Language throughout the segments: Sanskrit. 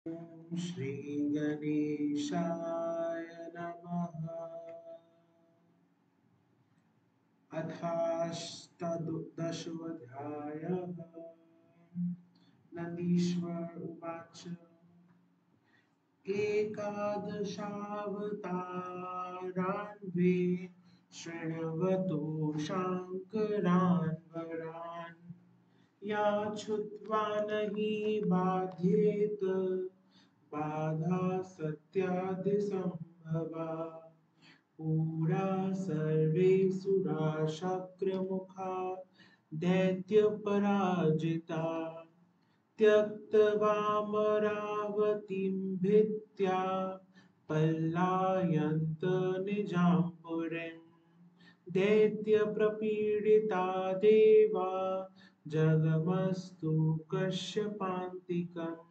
ॐ श्री गणेशाय नमः। अथाष्टादशोऽध्यायः। नन्दीश्वर उवाच एकादशावतारान्वे शृण्वतो शाङ्करान् वरान् याच्छ्रुत्वा न हि बाध्येत बाधा सत्यादिसम्भवा पुरा सर्वे सुराशक्रमुखा दैत्यपराजिता त्यक्त्वामरावतीं भित्त्या पलायन्त निजां पुरीम् दैत्यप्रपीडिता देवा जगमस्तु कश्यपान्तिकम्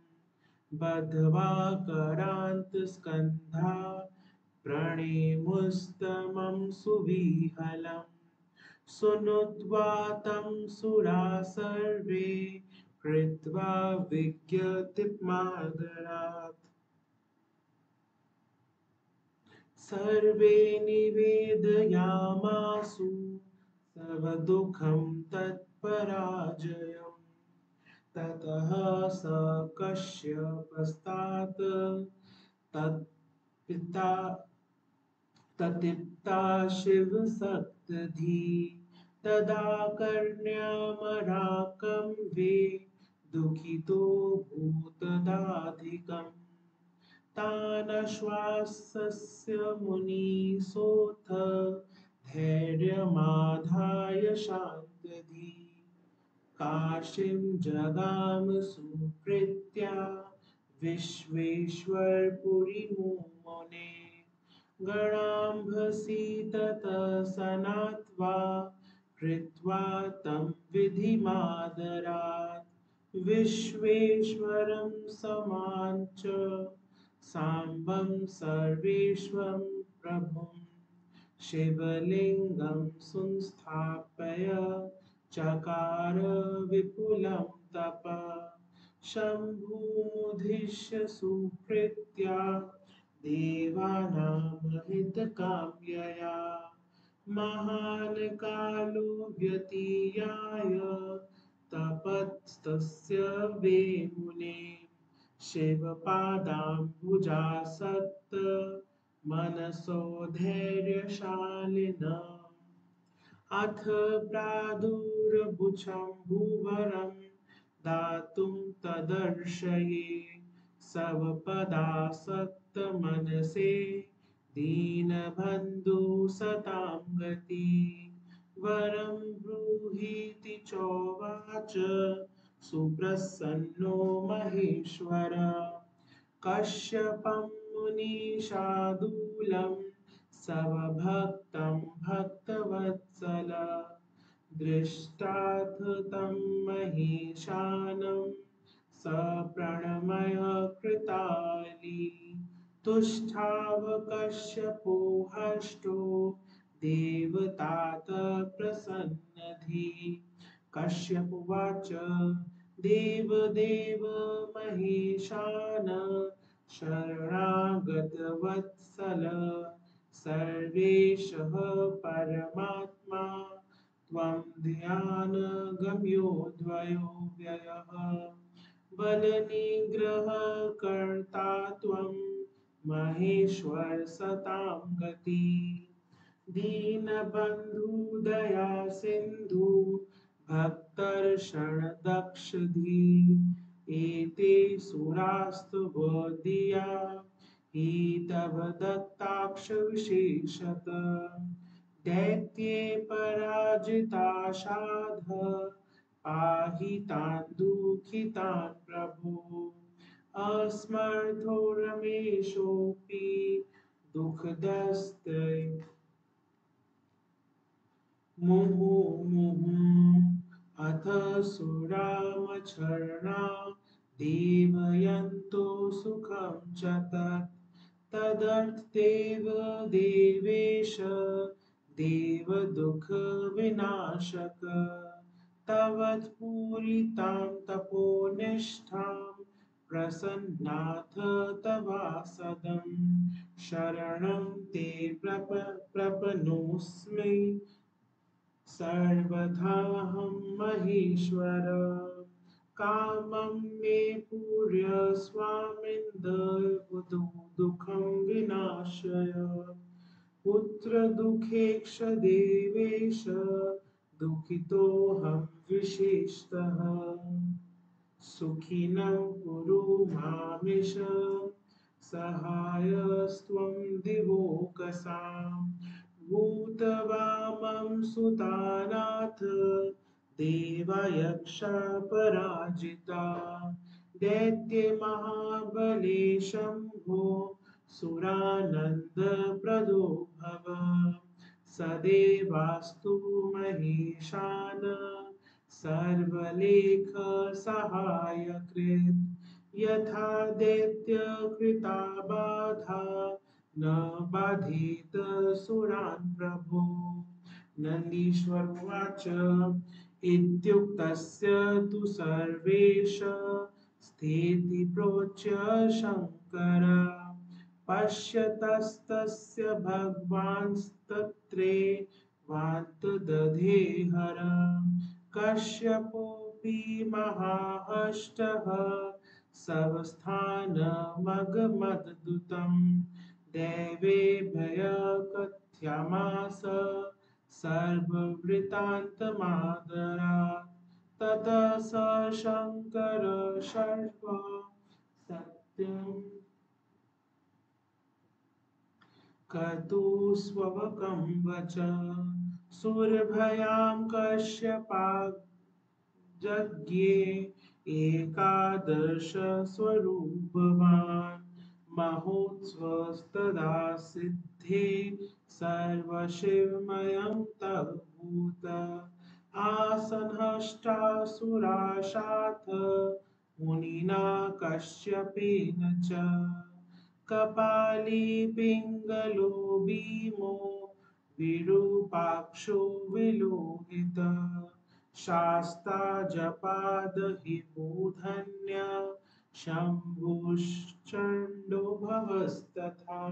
बद्ध्वा करान्तस्कन्धा प्रणेमुस्तमं सुविहलम् सुनुत्वा तं सुरा सर्वे कृत्वा विज्ञतिमादरात् सर्वे निवेदयामासु सर्वदुःखं तत्पराजयम् ततः स कश्यपस्तात् तत्पिता ततीप्ता शिवसक्तधी तदा कर्ण्यमराकम्बे दुःखितो भूतदाधिकम् तानश्वासस्य मुनिसोऽथ धैर्यमाधाय शान्तधी काशीं जगाम सुप्रीत्या विश्वेश्वरपुरीमुने गणाम्भसि ततः सनात्वा कृत्वा तं विधिमादरात् विश्वेश्वरं समाञ्च साम्बं सर्वेश्वरं प्रभुं शिवलिङ्गं संस्थाप्य चकार विपुलं तप शम्भुमुद्दिश्य सुप्रीत्या देवानामहितकाम्यया महान् कालो व्यतीयाय तपस्तस्य वे मुने शिवपादाम्बुजासक्त मनसो धैर्यशालिन अथ प्रादुर्भुजं भूवरं दातुं तदर्शये स्वपदासक्तमनसे दीनबन्धु सतां गति वरं ब्रूहीति चोवाच सुप्रसन्नो महेश्वर कश्यपं मुनिशार्दूलं स्वभक्तं भक्तवत्सल दृष्टाथ तं महेशानं सप्रणमय कृताली तुष्टाव कश्यपो हष्टो देवतात प्रसन्नधी कश्यप उवाच देवदेव महेशान शरणागतवत्सल सर्वेशः परमात्मा त्वं ध्यानगम्यो द्वयो व्ययः बलनिग्रहकर्ता त्वं महेश्वर सतां गति दीनबन्धुदया सिन्धु भक्तर्षणदक्षधी एते सुरास्तुवोदीया हि तव दत्ताक्षविशेषत दैत्ये पराजिता साध पाहि तान् दुःखितान् प्रभो अस्मर्थो रमेशोऽपि दुःखदस्ते मुहुर्मुहुः अथ सुरामचरणा देवयन्तो सुखं च तदर्थदेव देवेश देवदुःखविनाशक तव पूरितां तपोनिष्ठां प्रसन्नाथ तवासदं शरणं ते प्रपन्नोऽस्मि सर्वथाहं महेश्वर कामं मे पूरय स्वामिन्दुः दुःखं विनाशय पुत्रदुःखेक्ष देवेश दुःखितोऽहं विशेषतः सुखिनं कुरु मामिष सहायस्त्वं दिवोकसां भूतवामं सुतानाथ देवयक्षपराजिता दैत्यमहाबले शम्भो सुरानन्दप्रदो भव सदेवास्तु महेशान सर्वलेखसहायकृत् यथा दैत्यकृता बाधा न बाधेत सुरान् प्रभो नन्दीश्वरोवाच इत्युक्तस्य तु सर्वेश स्थिति प्रोच्य शङ्कर पश्यतस्तस्य भगवांस्तत्रे वान्तदधे हर कश्यपोऽपि महाहष्टः स्वस्थानमगमद्दूतं दैवेभ्यकथयामास सर्ववृत्तान्तमादरात् ततः स शङ्कर सर्व सत्यं कर्तुस्वकं वच सुरभयां कश्यपाजज्ञे एकादशस्वरूपवान् महोत्स्वस्तदा सिद्धे सर्वशिवमयं तद्भूत आसनष्टासुराशाथ मुनिना कश्यपेन च कपाली पिङ्गलो भीमो विरूपाक्षो विलोहितः शास्ता जपादहि मूर्धन्य शम्भुश्चण्डो भवस्तथा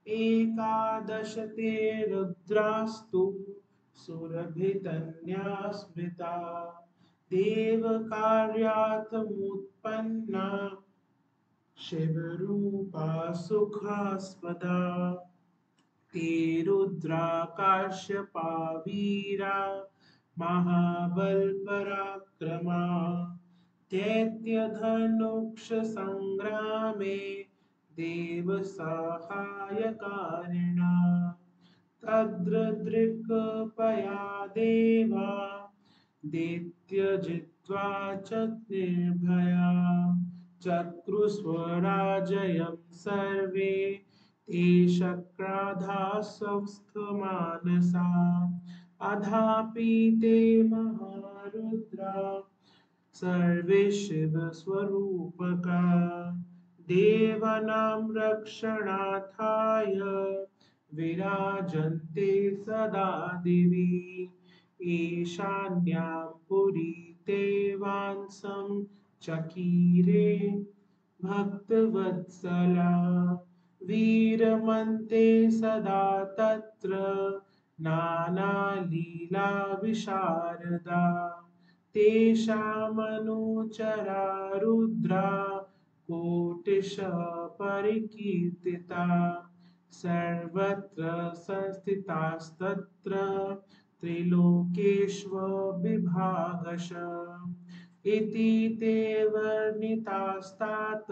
एकादश ते रुद्रास्तु सुरभितन्या स्मृता देवकार्यार्थमुत्पन्ना शिवरूपा सुखास्पदा ते रुद्रा काश्यपा वीरा महाबलपराक्रमा दैत्यधनुक्षसङ्ग्रामे देवसहायकारिणा तद्रदृक्पया देवा दैत्यजित्वा च निर्भया चक्रुस्वराजयं सर्वे ते शक्राधास्वस्थमानसा अधापि ते महारुद्रा सर्वे शिवस्वरूपका देवानां रक्षणार्थाय विराजन्ते सदा दिवि ईशान्यां पुरी ते वांसं चकीरे भक्तवत्सला वीरमन्ते सदा तत्र नानालीला विशारदा तेषामनुचरा रुद्रा कोटिशः परिकीर्तिता सर्वत्र संस्थितास्तत्र त्रिलोकेष्वभिभागशः इति ते वर्णितास्तात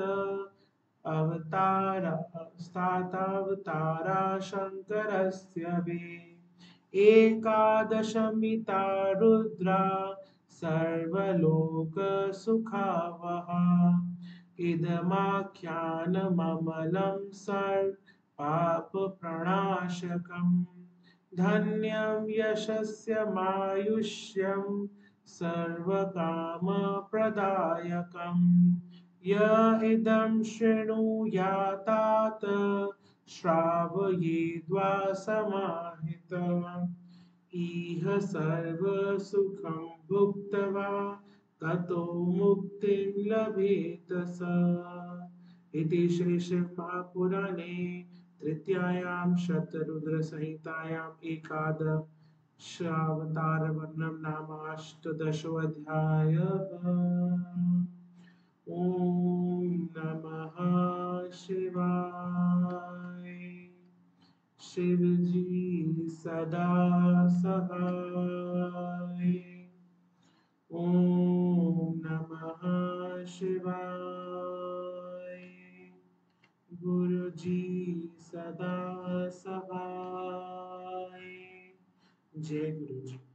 अवतारास्तातावतारा शङ्करस्य वे एकादशमिता रुद्रा सर्वलोकसुखावहा इदमाख्यानममलं सर्वपापप्रणाशकम् धन्यं यशस्यमायुष्यं सर्वकामप्रदायकम् य इदं शृणुयातात श्रावयेद्वा समाहितम् इह सर्वसुखं भुक्त्वा ततो मुक्तिं लभेत स। इति श्री शिवमहापुराणे तृतीयायां शतरुद्रसंहितायाम् एकादशावतारवर्णनं नाम अष्टादशोऽध्यायः। ॐ नमः शिवाय। शिवजी सदा सहाय। ॐ नमः शिवाय। गुरुजी सदा सहाय। जय गुरुजी।